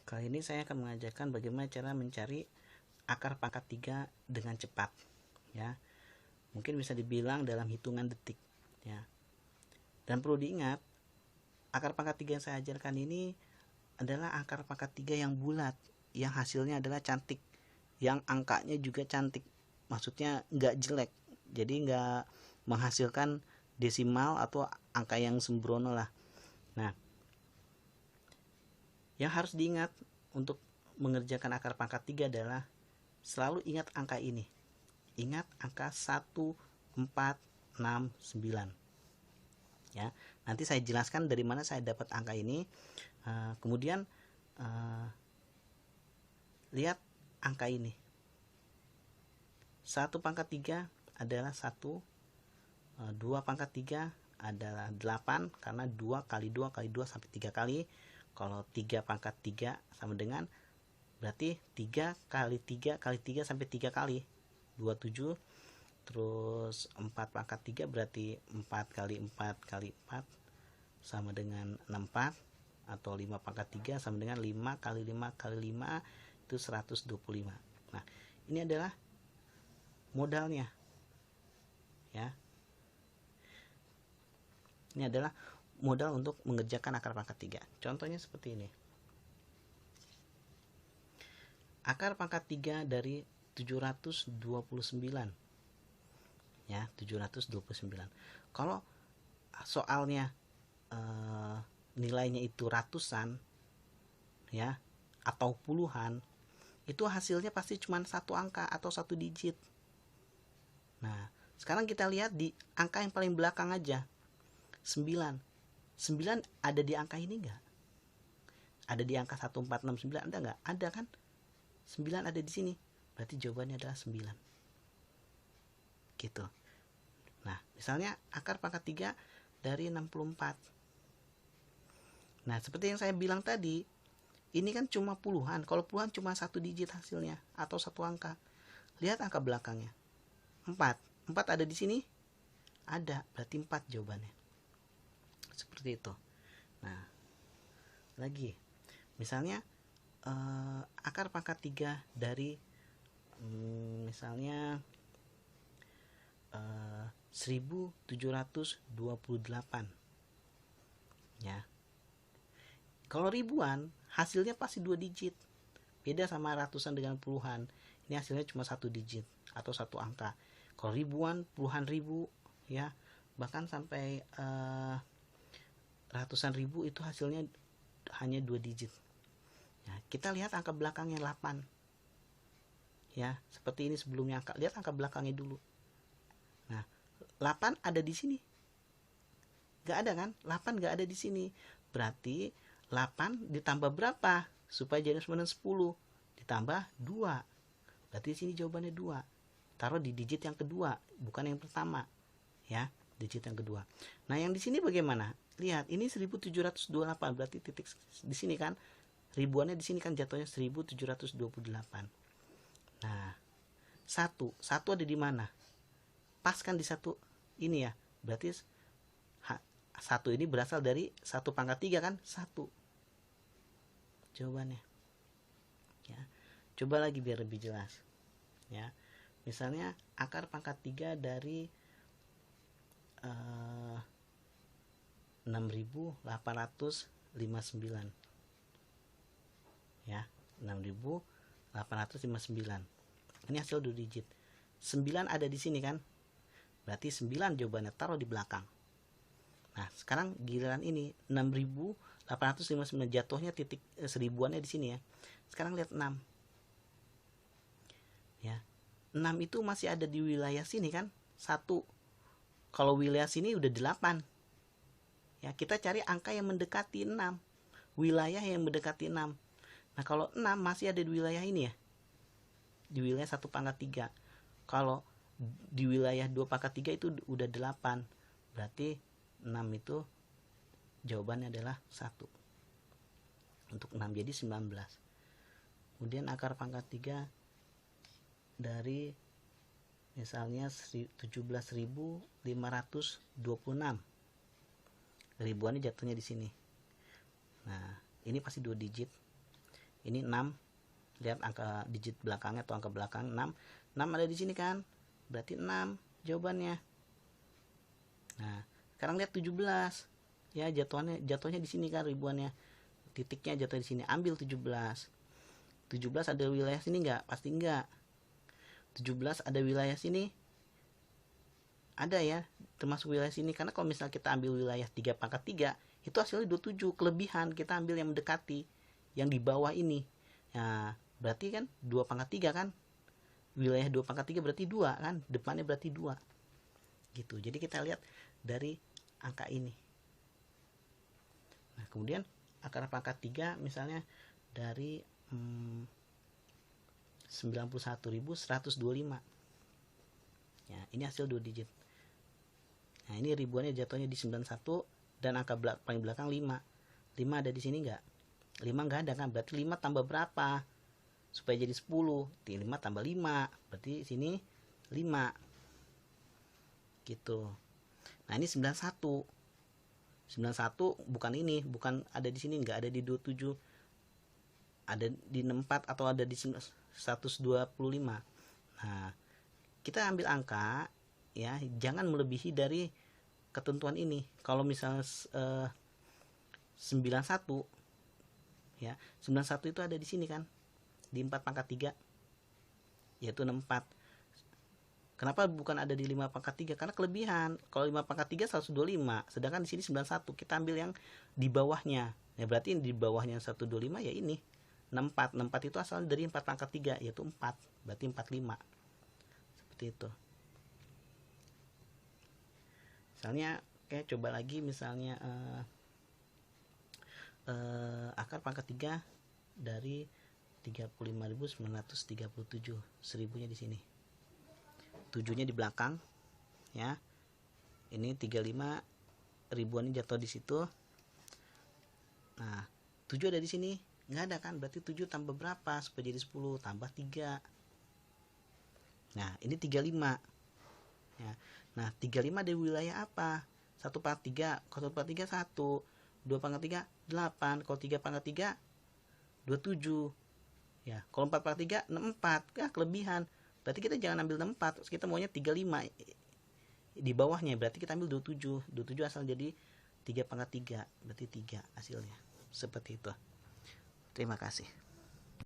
Kali ini saya akan mengajarkan bagaimana cara mencari akar pangkat 3 dengan cepat, ya. Mungkin bisa dibilang dalam hitungan detik, ya. Dan perlu diingat, akar pangkat 3 yang saya ajarkan ini adalah akar pangkat 3 yang bulat, yang hasilnya adalah cantik, yang angkanya juga cantik. Maksudnya nggak jelek, jadi nggak menghasilkan desimal atau angka yang sembrono lah. Nah, yang harus diingat untuk mengerjakan akar pangkat 3 adalah selalu ingat angka ini. Ingat angka 1, 4, 6, 9. Ya, nanti saya jelaskan dari mana saya dapat angka ini. Kemudian lihat angka ini. 1 pangkat 3 adalah 1, 2 pangkat 3 adalah 8, karena 2 kali 2 kali 2 sampai 3 kali. Kalau 3 pangkat 3 sama dengan, berarti 3 kali 3 kali 3 sampai 3 kali, 27. Terus 4 pangkat 3 berarti 4 kali 4 kali 4 sama dengan 64, atau 5 pangkat 3 sama dengan 5 kali 5 kali 5, itu 125. Nah, ini adalah modalnya, ya. Ini adalah modal untuk mengerjakan akar pangkat 3. Contohnya seperti ini. Akar pangkat 3 dari 729. Ya, 729. Kalau soalnya nilainya itu ratusan, ya, atau puluhan, itu hasilnya pasti cuma satu angka atau satu digit. Nah, sekarang kita lihat di angka yang paling belakang aja. 9. 9 ada di angka ini enggak? Ada di angka 1469 ada enggak? Ada kan? 9 ada di sini. Berarti jawabannya adalah 9. Gitu. Nah, misalnya akar pangkat 3 dari 64. Nah, seperti yang saya bilang tadi, ini kan cuma puluhan. Kalau puluhan cuma satu digit hasilnya atau satu angka. Lihat angka belakangnya. 4. 4 ada di sini? Ada, berarti 4 jawabannya. Seperti itu. Nah, lagi. Misalnya akar pangkat 3 dari misalnya 1728. Ya. Kalau ribuan, hasilnya pasti 2 digit. Beda sama ratusan dengan puluhan. Ini hasilnya cuma 1 digit atau 1 angka. Kalau ribuan, puluhan ribu, ya, bahkan sampai ratusan ribu, itu hasilnya hanya 2 digit. Ya, kita lihat angka belakangnya 8. Ya, seperti ini sebelumnya angka. Lihat angka belakangnya dulu. Nah, 8 ada di sini. Gak ada kan? 8 gak ada di sini. Berarti 8 ditambah berapa? Supaya jadi 10. Ditambah 2. Berarti di sini jawabannya 2. Taruh di digit yang kedua, bukan yang pertama. Ya, digit yang kedua. Nah, yang di sini bagaimana? Lihat, ini 1728, berarti titik di sini kan. Ribuannya di sini kan jatuhnya 1728. Nah, 1 ada di mana? Pas kan di 1 ini ya. Berarti 1 ini berasal dari 1 pangkat 3 kan? 1. Jawabannya. Ya. Coba lagi biar lebih jelas. Ya. Misalnya akar pangkat 3 dari 6859. Ya, 6859. Ini hasil 2 digit. 9 ada di sini kan? Berarti 9 jawabannya, taruh di belakang. Nah, sekarang giliran ini 6859, jatuhnya titik seribuannya di sini ya. Sekarang lihat 6. Ya. 6 itu masih ada di wilayah sini kan? 1. Kalau wilayah sini udah 8. Ya, kita cari angka yang mendekati 6. Wilayah yang mendekati 6. Nah, kalau 6 masih ada di wilayah ini ya. Di wilayah 1 pangkat 3. Kalau di wilayah 2 pangkat 3 itu udah 8. Berarti 6 itu jawabannya adalah 1. Untuk 6 jadi 19. Kemudian akar pangkat 3 dari misalnya 17.526. Ribuannya jatuhnya di sini. Nah, ini pasti 2 digit. ini 6. Lihat angka digit belakangnya atau angka belakang 6. 6 ada di sini kan? Berarti 6 jawabannya. Nah, sekarang lihat 17. Ya, jatuhnya di sini kan ribuannya. Titiknya jatuh di sini. Ambil 17. 17 ada wilayah sini enggak? Pasti enggak. 17 ada wilayah sini? Ada ya, termasuk wilayah sini. Karena kalau misal kita ambil wilayah 3 pangkat 3, itu hasilnya 27. Kelebihan kita ambil yang mendekati, yang di bawah ini. Nah, berarti kan 2 pangkat 3 kan? Wilayah 2 pangkat 3 berarti 2 kan? Depannya berarti 2. Gitu. Jadi kita lihat dari angka ini. Nah, kemudian akar pangkat 3 misalnya dari 91.125. Ya, ini hasil 2 digit. Nah, ini ribuannya jatuhnya di 91 dan angka paling belakang 5. 5 ada di sini enggak? 5 enggak ada kan? Berarti 5 tambah berapa? Supaya jadi 10. 5 tambah 5. Berarti sini 5. Gitu. Nah, ini 91. 91 bukan ini, bukan ada di sini, enggak ada di 27. Ada di 64 atau ada di 125. Nah, kita ambil angka ya, jangan melebihi dari ketentuan ini. Kalau misalnya 91 ya, 91 itu ada di sini kan, di 4 pangkat 3 yaitu 64. Kenapa bukan ada di 5 pangkat 3? Karena kelebihan. Kalau 5 pangkat 3 125, sedangkan di sini 91. Kita ambil yang di bawahnya. Ya, berarti di bawahnya 125 ya ini 64. 64 itu asalnya dari 4 pangkat 3 yaitu 4. Berarti 45. Seperti itu. Misalnya kayak coba lagi misalnya akar pangkat 3 dari 35.937. 1000-nya di sini. 7-nya di belakang ya. Ini 35 ribuan ini jatuh di situ. Nah, 7 ada di sini. Nggak ada kan? Berarti 7 tambah berapa supaya jadi 10? Tambah 3. Nah, ini 35. Ya. Nah, 35 dari wilayah apa? 1 pangkat 3. Kalau 1 pangkat 3 1. 2 pangkat 3 8. Kalau 3 pangkat 3 27. Ya, kalau 4 pangkat 3 64. Ya, kelebihan. Berarti kita jangan ambil 64. Kita maunya 35 di bawahnya. Berarti kita ambil 27. 27 asal jadi 3 pangkat 3. Berarti 3 hasilnya. Seperti itu. Terima kasih.